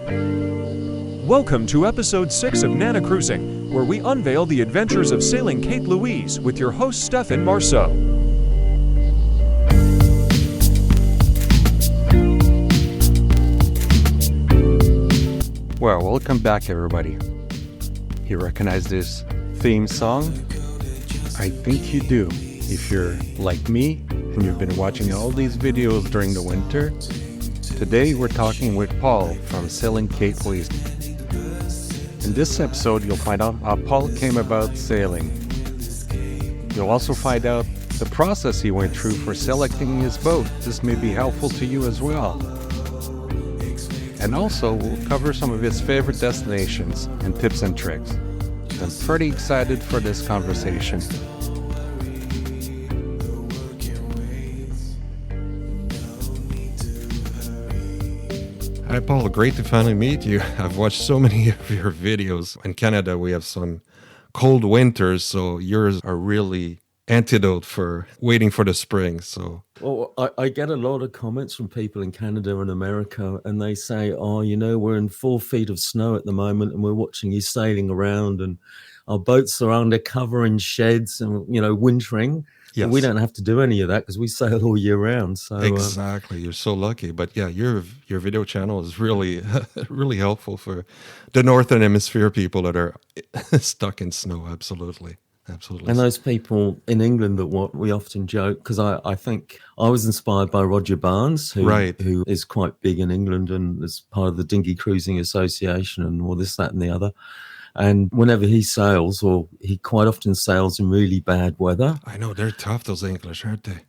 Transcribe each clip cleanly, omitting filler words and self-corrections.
Welcome to episode 6 of NanoCruising, where we unveil the adventures of sailing Kate Louise with your host Stefan Marceau. Well, welcome back everybody. You recognize this theme song? I think you do. If you're like me and you've been watching all these videos during the winter, today we're talking with Paul from Sailing Kate Louise. In this episode, you'll find out how Paul came about sailing. You'll also find out the process he went through for selecting his boat. This may be helpful to you as well. And also, we'll cover some of his favorite destinations and tips and tricks. I'm pretty excited for this conversation. Hi Paul, great to finally meet you. I've watched so many of your videos. In Canada, we have some cold winters, so yours are really antidote for waiting for the spring. So, well, I get a lot of comments from people in Canada and America, and they say, "Oh, we're in 4 feet of snow at the moment, and we're watching you sailing around, and our boats are under cover in sheds, and wintering." yes. We don't have to do any of that because we sail all year round. So exactly, you're so lucky. But yeah, your video channel is really really helpful for the Northern Hemisphere people that are stuck in snow. Absolutely. And those people in England that we often joke, because I think I was inspired by Roger Barnes, who is quite big in England and is part of the Dinghy Cruising Association and all this, that and the other. And whenever he sails, or he quite often sails in really bad weather. I know, they're tough, those English, aren't they?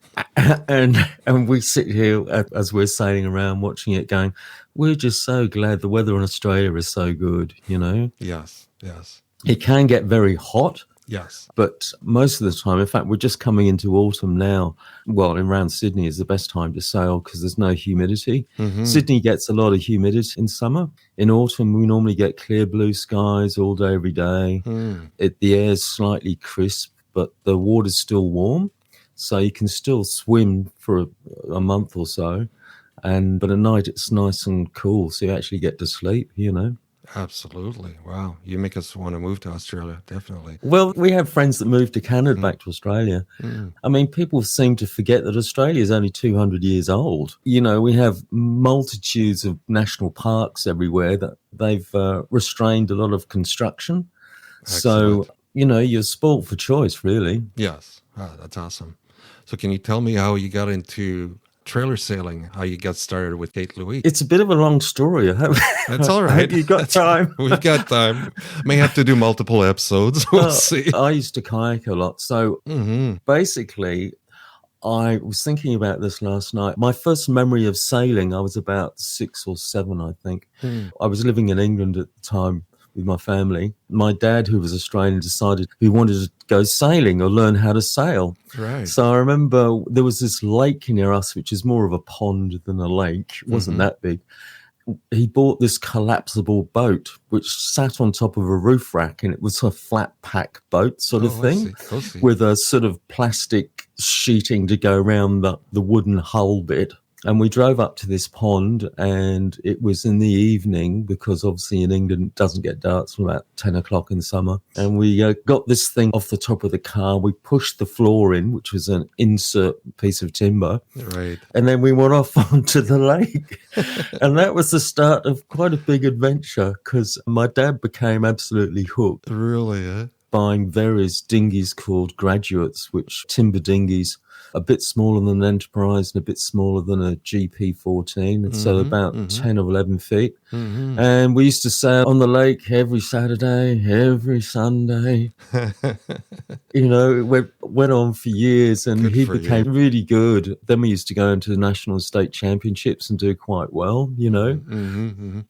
And we sit here as we're sailing around watching it going, we're just so glad the weather in Australia is so good, Yes. It can get very hot. Yes. But most of the time, in fact, we're just coming into autumn now. Well, around Sydney is the best time to sail because there's no humidity. Mm-hmm. Sydney gets a lot of humidity in summer. In autumn, we normally get clear blue skies all day, every day. The air's slightly crisp, but the water's still warm. So you can still swim for a month or so. But at night, it's nice and cool. So you actually get to sleep, Absolutely. Wow. You make us want to move to Australia, definitely. Well, we have friends that moved to Canada back to Australia. I mean, people seem to forget that Australia is only 200 years old. We have multitudes of national parks everywhere that they've restrained a lot of construction. Excellent. So, you're spoilt for choice, really. Yes. That's awesome. So can you tell me how you got into trailer sailing, how you got started with Kate Louise? It's a bit of a long story. That's all right. I hope you've got time. We've got time. May have to do multiple episodes. We'll see. I used to kayak a lot. So basically, I was thinking about this last night. My first memory of sailing, I was about 6 or 7, I think. I was living in England at the time with my family. My dad, who was Australian, decided he wanted to go sailing or learn how to sail. Right. So I remember there was this lake near us, which is more of a pond than a lake. It wasn't that big. He bought this collapsible boat, which sat on top of a roof rack, and it was a flat pack boat sort of thing, I see. with a sort of plastic sheeting to go around the wooden hull bit. And we drove up to this pond, and it was in the evening because obviously in England it doesn't get dark till about 10 o'clock in summer. And we got this thing off the top of the car. We pushed the floor in, which was an insert piece of timber. Right. And then we went off onto the lake. And that was the start of quite a big adventure because my dad became absolutely hooked. Really, eh? Buying various dinghies called graduates, which timber dinghies, a bit smaller than an Enterprise and a bit smaller than a GP14. And so about 10 or 11 feet. And we used to sail on the lake every Saturday, every Sunday. It went on for years, and he became really good. Then we used to go into the national state championships and do quite well,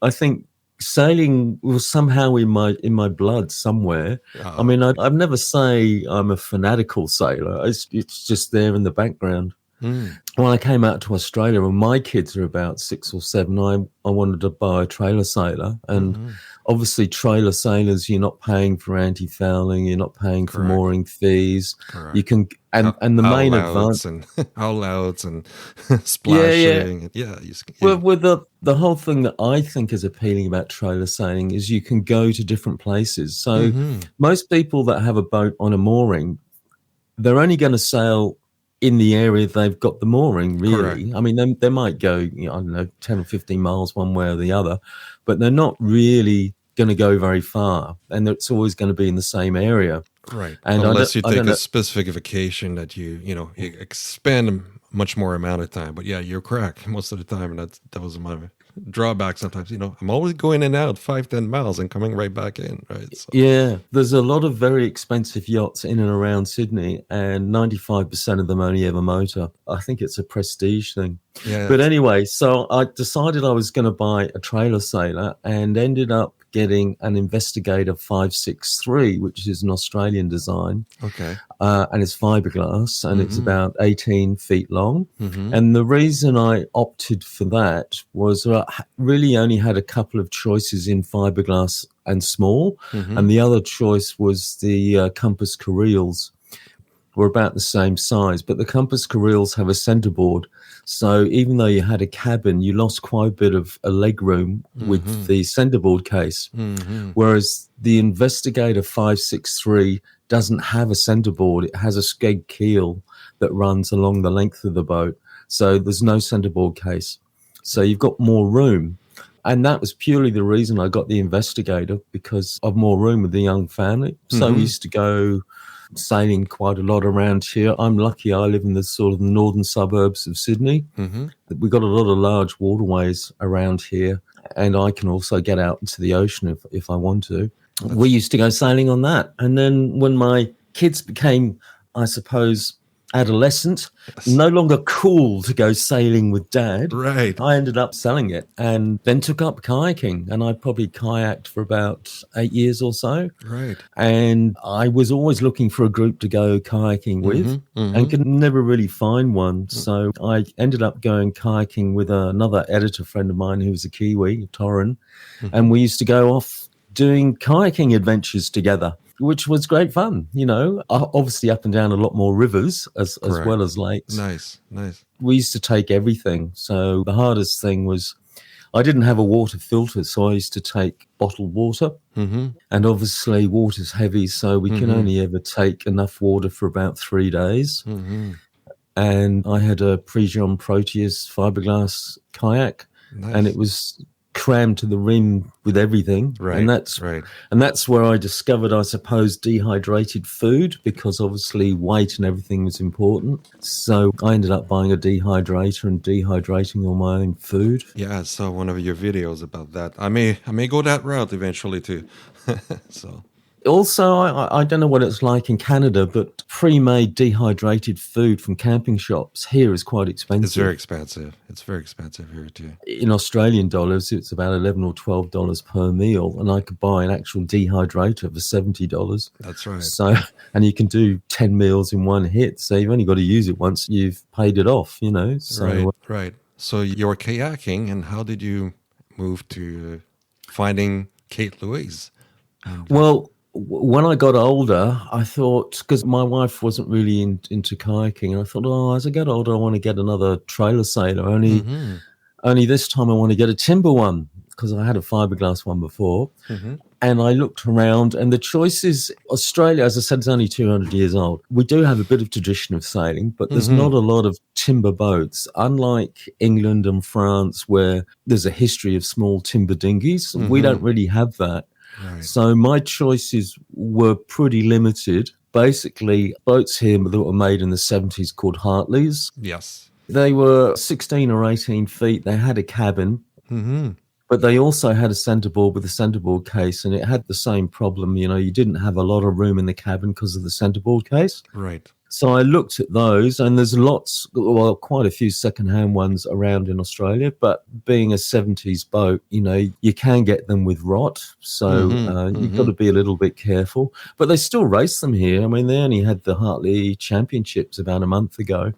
I think sailing was somehow in my blood somewhere. I mean, I'd never say I'm a fanatical sailor. It's just there in the background. When I came out to Australia, when my kids are about 6 or 7, I wanted to buy a trailer sailor. And obviously, trailer sailors, you're not paying for anti-fouling, you're not paying for mooring fees. Correct. You can, and the main advantage. And howl outs and Yeah. splashing. Yeah. Well, with the whole thing that I think is appealing about trailer sailing is you can go to different places. So most people that have a boat on a mooring, they're only going to sail in the area they've got the mooring, really. Correct. I mean, they might go, I don't know, 10 or 15 miles one way or the other, but they're not really going to go very far. And it's always going to be in the same area. Right. And unless you take a specific vacation that you expend much more amount of time. But yeah, you're correct. Most of the time, that was my drawback sometimes. I'm always going in and out 5-10 miles and coming right back in, right? So. Yeah, there's a lot of very expensive yachts in and around Sydney, and 95% of them only have a motor. I think it's a prestige thing. Yeah. But anyway, so I decided I was going to buy a trailer sailor and ended up getting an Investigator 563, which is an Australian design. Okay. And it's fiberglass, and it's about 18 feet long. And the reason I opted for that was I really only had a couple of choices in fiberglass and small, and the other choice was the Compass Carreels. Were about the same size, but the Compass Carreels have a centerboard. So even though you had a cabin, you lost quite a bit of a leg room with the centerboard case. Whereas the Investigator 563 doesn't have a centerboard. It has a skeg keel that runs along the length of the boat. So there's no centerboard case. So you've got more room. And that was purely the reason I got the Investigator, because of more room with the young family. So we used to go sailing quite a lot around here. I'm lucky I live in the sort of northern suburbs of Sydney. We've got a lot of large waterways around here, and I can also get out into the ocean if I want to. We used to go sailing on that. And then when my kids became, I suppose, adolescent, no longer cool to go sailing with Dad. Right. I ended up selling it and then took up kayaking, and I probably kayaked for about 8 years or so. Right. And I was always looking for a group to go kayaking with and could never really find one. So I ended up going kayaking with another editor friend of mine who was a Kiwi, Torrin, and we used to go off doing kayaking adventures together, which was great fun, obviously up and down a lot more rivers as well as lakes. Nice. We used to take everything. So the hardest thing was I didn't have a water filter, so I used to take bottled water. And obviously water's heavy, so we can only ever take enough water for about 3 days. And I had a Prejean Proteus fiberglass kayak, and it was crammed to the rim with everything. Right. And that's where I discovered, I suppose, dehydrated food, because obviously weight and everything was important. So I ended up buying a dehydrator and dehydrating all my own food. Yeah, I saw one of your videos about that. I may go that route eventually too. So. Also, I don't know what it's like in Canada, but pre-made dehydrated food from camping shops here is quite expensive. It's very expensive. It's very expensive here too. In Australian dollars, it's about $11 or $12 per meal, and I could buy an actual dehydrator for $70. That's right. So, and you can do 10 meals in one hit. So you've only got to use it once you've paid it off, So, Right. So you're kayaking, and how did you move to finding Kate Louise? Well, when I got older, I thought, because my wife wasn't really into kayaking, and I thought, as I get older, I want to get another trailer sailor. Only this time I want to get a timber one, because I had a fiberglass one before. And I looked around, and the choices, Australia, as I said, is only 200 years old. We do have a bit of tradition of sailing, but there's not a lot of timber boats. Unlike England and France, where there's a history of small timber dinghies, we don't really have that. Right. So my choices were pretty limited. Basically, boats here that were made in the 70s called Hartleys. Yes. They were 16 or 18 feet. They had a cabin, but they also had a centerboard with a centerboard case, and it had the same problem. You didn't have a lot of room in the cabin because of the centerboard case. Right. So I looked at those, and there's quite a few secondhand ones around in Australia. But being a 70s boat, you can get them with rot. So you've got to be a little bit careful. But they still race them here. I mean, they only had the Hartley Championships about a month ago.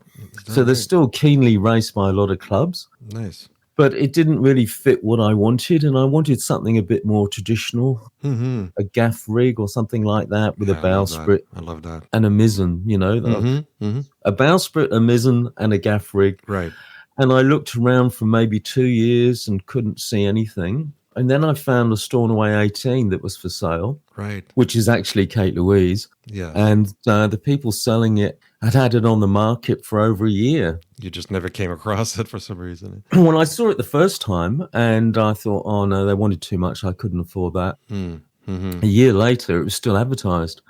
So they're still keenly raced by a lot of clubs. Nice. But it didn't really fit what I wanted, and I wanted something a bit more traditional, a gaff rig or something like that with a bowsprit. I love that. And a mizzen, a bowsprit, a mizzen, and a gaff rig. Right. And I looked around for maybe 2 years and couldn't see anything. And then I found a Stornoway 18 that was for sale, right, which is actually Kate Louise. Yeah. And the people selling it had it on the market for over a year. You just never came across it for some reason. When I saw it the first time, and I thought, oh no, they wanted too much. I couldn't afford that. A year later, it was still advertised.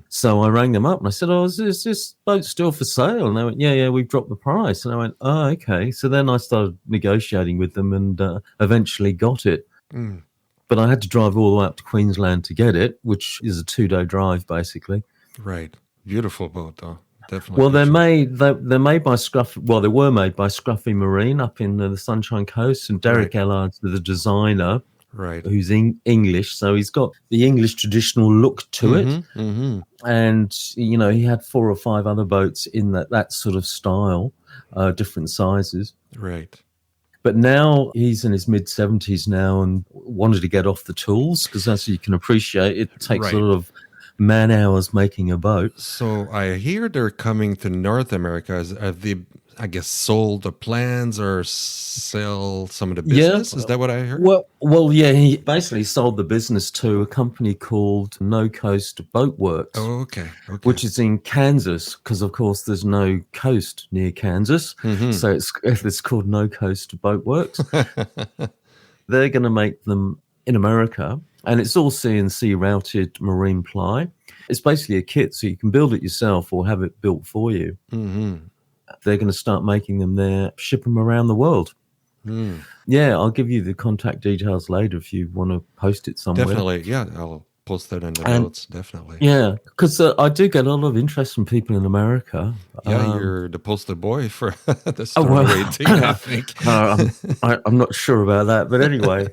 So I rang them up and I said, oh, is this boat still for sale? And they went, yeah, we've dropped the price. And I went, oh, okay. So then I started negotiating with them and eventually got it. But I had to drive all the way up to Queensland to get it, which is a 2-day drive, basically. Right. Beautiful boat, though. Definitely. Well, they're made by Scruffy. Well, they were made by Scruffy Marine up in the Sunshine Coast, and Derek Ellard's the designer, right? Who's English, so he's got the English traditional look to it. And he had 4 or 5 other boats in that sort of style, different sizes, right? But now he's in his mid-70s now and wanted to get off the tools because, as you can appreciate, it takes a lot of man hours making a boat. So I hear they're coming to North America. Have they, I guess, sold the plans or sell some of the business? Is that what I heard? Well, yeah, he basically sold the business to a company called No Coast Boat Works. Oh, okay. Which is in Kansas, because of course there's no coast near Kansas, so it's called No Coast Boat Works. They're going to make them in America, and it's all CNC routed marine ply. It's basically a kit, so you can build it yourself or have it built for you. They're going to start making them there, ship them around the world. Yeah, I'll give you the contact details later if you want to post it somewhere. Definitely, yeah, I'll post that in the notes, definitely. Yeah, because I do get a lot of interest from people in America. Yeah, you're the poster boy for the Stornoway team, I think. I'm not sure about that, but anyway.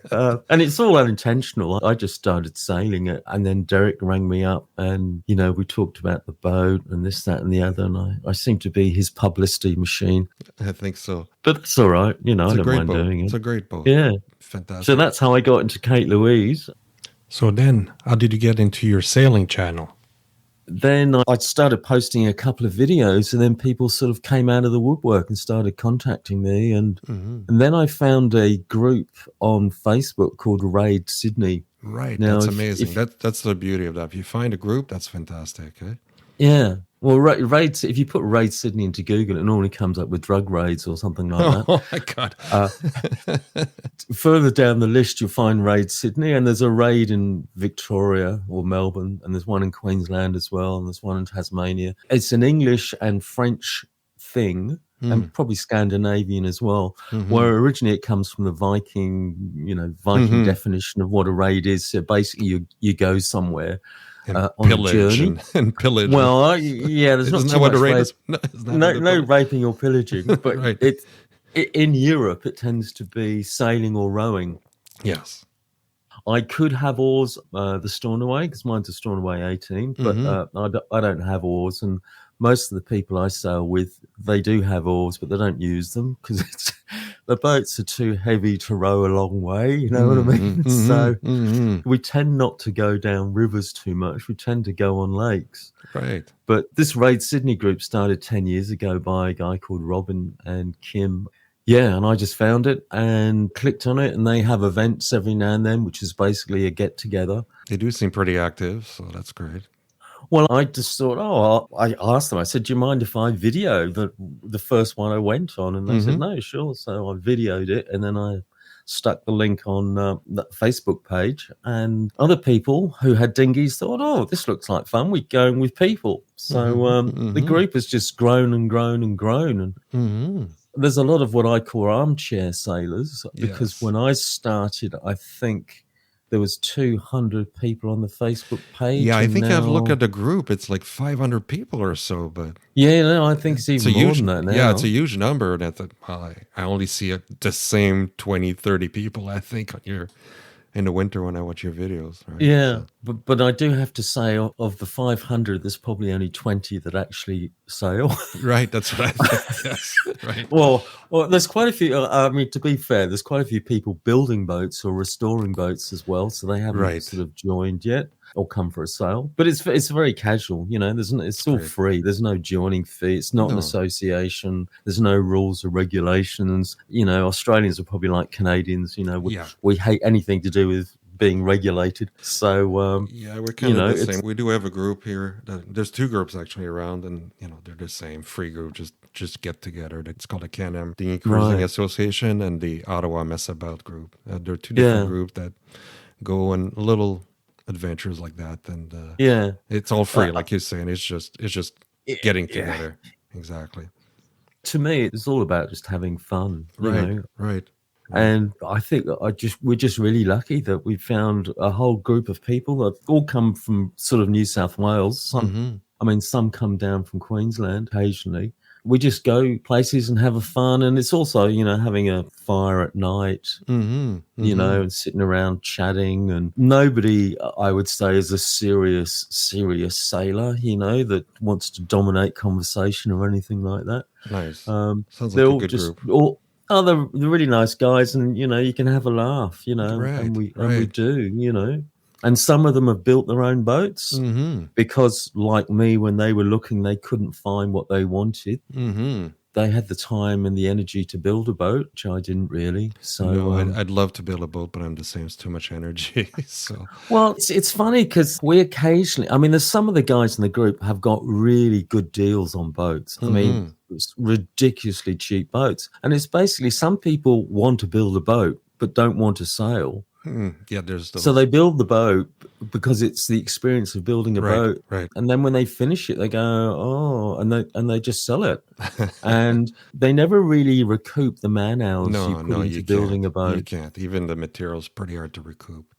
And it's all unintentional. I just started sailing it, and then Derek rang me up, and, we talked about the boat and this, that, and the other, and I seem to be his publicity machine. I think so. But it's all right. I don't mind doing it. It's a great boat. Yeah. Fantastic. So that's how I got into Kate Louise. So then, how did you get into your sailing channel? Then I started posting a couple of videos, and then people sort of came out of the woodwork and started contacting me. And then I found a group on Facebook called Raid Sydney. Right, now, that's amazing. That's the beauty of that. If you find a group, that's fantastic. Eh? Yeah. Well, raids. If you put Raid Sydney into Google, it normally comes up with drug raids or something like that. Oh my God! Further down the list, you'll find Raid Sydney, and there's a raid in Victoria or Melbourne, and there's one in Queensland as well, and there's one in Tasmania. It's an English and French thing, and probably Scandinavian as well. Where originally it comes from the Viking, Viking definition of what a raid is. So basically, you go somewhere. And on pillage a journey. and pillage. Well, there's not too much no raping or pillaging, but in Europe it tends to be sailing or rowing. Yes, I could have oars, the Stornoway, because mine's a Stornoway 18, but I don't have oars, and most of the people I sail with, they do have oars, but they don't use them because the boats are too heavy to row a long way, you know what I mean? So we tend not to go down rivers too much. We tend to go on lakes. Right. But this Raid Sydney group started 10 years ago by a guy called Robin and Kim. Yeah, and I just found it and clicked on it, and they have events every now and then, which is basically a get-together. They do seem pretty active, so that's great. Well, I just thought, I asked them, I said, do you mind if I video the first one I went on? And they said, no, sure. So I videoed it, and then I stuck the link on the Facebook page, and other people who had dinghies thought, oh, this looks like fun. We're going with people. So the group has just grown and grown and grown. And there's a lot of what I call armchair sailors, because when I started, I think there was 200 people on the Facebook page. Yeah, I and think I've looked now- at the group. It's like 500 people or so, but Yeah, no, I think it's even more than that now. yeah, it's a huge number. And I thought, well, I only see the same 20, 30 people, I think, in the winter when I watch your videos. Right? Yeah, So, but I do have to say, of the 500, there's probably only 20 that actually sail. right, that's what I think. Yes, right. Well, there's quite a few. I mean, to be fair, there's quite a few people building boats or restoring boats as well, so they haven't Right. sort of joined yet or come for a sail. But it's very casual, you know. It's all Great. free. There's no joining fee. It's not an No. association. There's no rules or regulations. You know, Australians are probably like Canadians. You know, Yeah. we hate anything to do with being regulated. So Yeah, we're kind you know, of the it's- same. We do have a group here. There's two groups actually around, and they're the same free group. Just get together. It's called the Can-Am Dinghy Cruising Right. Association and the Ottawa Mess About group. They're two different Yeah. groups that go on little adventures like that, and yeah. it's all free, like you're saying. It's just getting Yeah. together. Exactly. To me, it's all about just having fun. You Right. know? Right. And I think we're just really lucky that we found a whole group of people that all come from sort of New South Wales. Some come down from Queensland occasionally. We just go places and have a fun. And it's also, you know, having a fire at night, you know, and sitting around chatting. And nobody, I would say, is a serious sailor, you know, that wants to dominate conversation or anything like that. Nice. Sounds Sounds they're like a all good just group. they're really nice guys, and you know you can have a laugh, you know, and we Right. do, you know, and some of them have built their own boats because, like me, when they were looking, they couldn't find what they wanted. They had the time and the energy to build a boat, which I didn't really. So, No, I'd love to build a boat, but I'm the same. It's too much energy. So well, it's funny because we occasionally, I mean, there's some of the guys in the group have got really good deals on boats. I mean, it's ridiculously cheap boats. And it's basically some people want to build a boat but don't want to sail. yeah, there's those. So they build the boat because it's the experience of building a boat. Right. And then when they finish it, they go, oh, and they just sell it. And they never really recoup the man hours you put into building a boat. You can't. Even the material's pretty hard to recoup.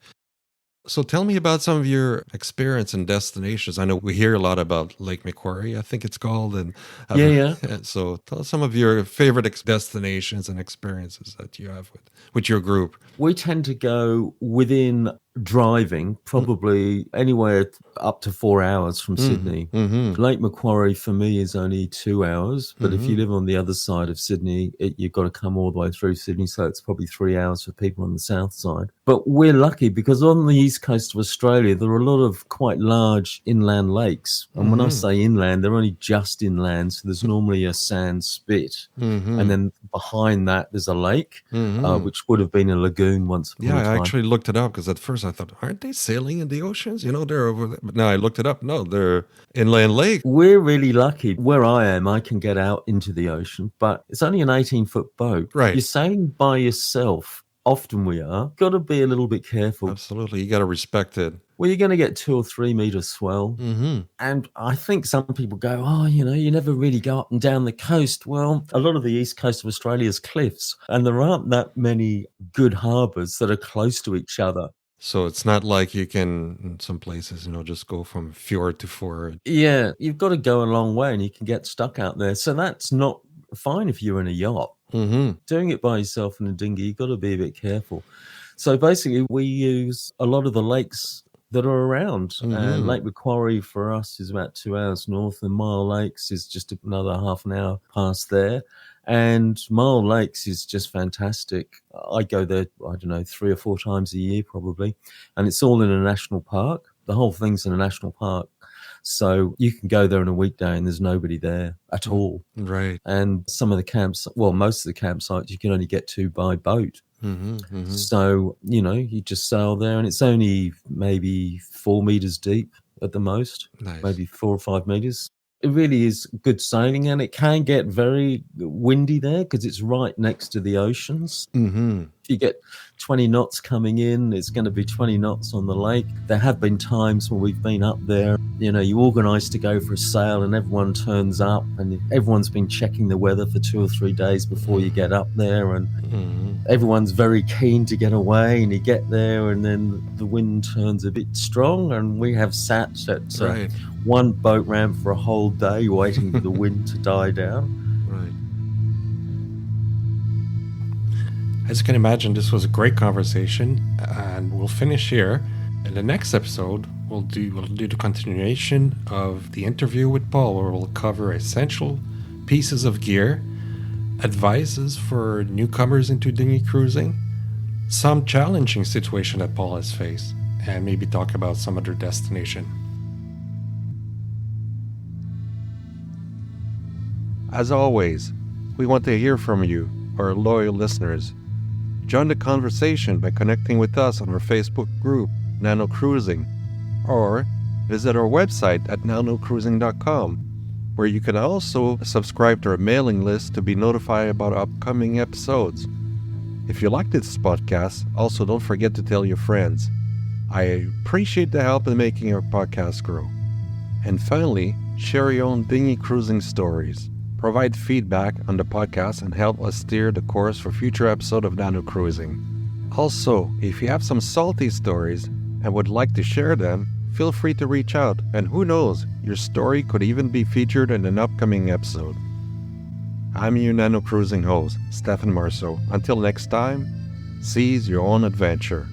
So tell me about some of your experience and destinations. I know we hear a lot about Lake Macquarie, I think it's called. And Yeah. So tell us some of your favorite destinations and experiences that you have with your group. We tend to go within driving, probably anywhere up to 4 hours from Sydney. Lake Macquarie for me is only 2 hours, but if you live on the other side of Sydney, you've got to come all the way through Sydney, so it's probably 3 hours for people on the south side. But we're lucky because on the east coast of Australia, there are a lot of quite large inland lakes. And when I say inland, they're only just inland, so there's normally a sand spit. And then behind that, there's a lake, which would have been a lagoon once upon a Yeah, time. I actually looked it up because at first I thought, aren't they sailing in the oceans? You know, they're over there. But now I looked it up. No, they're inland lake. We're really lucky. Where I am, I can get out into the ocean, but it's only an 18-foot boat. Right. You're sailing by yourself. Often we are. Got to be a little bit careful. Absolutely. You got to respect it. Well, you're going to get 2 or 3 meters swell. And I think some people go, oh, you know, you never really go up and down the coast. Well, a lot of the east coast of Australia is cliffs, and there aren't that many good harbours that are close to each other. So it's not like you can, in some places, you know, just go from fjord to fjord. Yeah, you've got to go a long way and you can get stuck out there. So that's not fine if you're in a yacht. Doing it by yourself in a dinghy, you've got to be a bit careful. So basically, we use a lot of the lakes that are around. Lake Macquarie for us is about 2 hours north, and Mile Lakes is just another half an hour past there. And Mile Lakes is just fantastic. I go there, I don't know, 3 or 4 times a year probably. And it's all in a national park. The whole thing's in a national park. So you can go there on a weekday and there's nobody there at all. Right. And some of the camps, well, most of the campsites you can only get to by boat. So, you know, you just sail there and it's only maybe 4 meters deep at the most, Nice. maybe 4 or 5 meters. It really is good sailing, and it can get very windy there because it's right next to the oceans. If you get 20 knots coming in, it's going to be 20 knots on the lake. There have been times when we've been up there, you organise to go for a sail and everyone turns up and everyone's been checking the weather for 2 or 3 days before you get up there, and everyone's very keen to get away, and you get there and then the wind turns a bit strong, and we have sat at one boat ramp for a whole day waiting for the wind to die down. As you can imagine, this was a great conversation, and we'll finish here. In the next episode, we'll do the continuation of the interview with Paul, where we'll cover essential pieces of gear, advices for newcomers into dinghy cruising, some challenging situation that Paul has faced, and maybe talk about some other destination. As always, we want to hear from you, our loyal listeners. Join the conversation by connecting with us on our Facebook group, NanoCruising, or visit our website at nanocruising.com, where you can also subscribe to our mailing list to be notified about upcoming episodes. If you like this podcast, also don't forget to tell your friends. I appreciate the help in making our podcast grow. And finally, share your own dinghy cruising stories. Provide feedback on the podcast and help us steer the course for future episodes of NanoCruising. Also, if you have some salty stories and would like to share them, feel free to reach out, and who knows, your story could even be featured in an upcoming episode. I'm your NanoCruising host, Stefan Marceau. Until next time, seize your own adventure.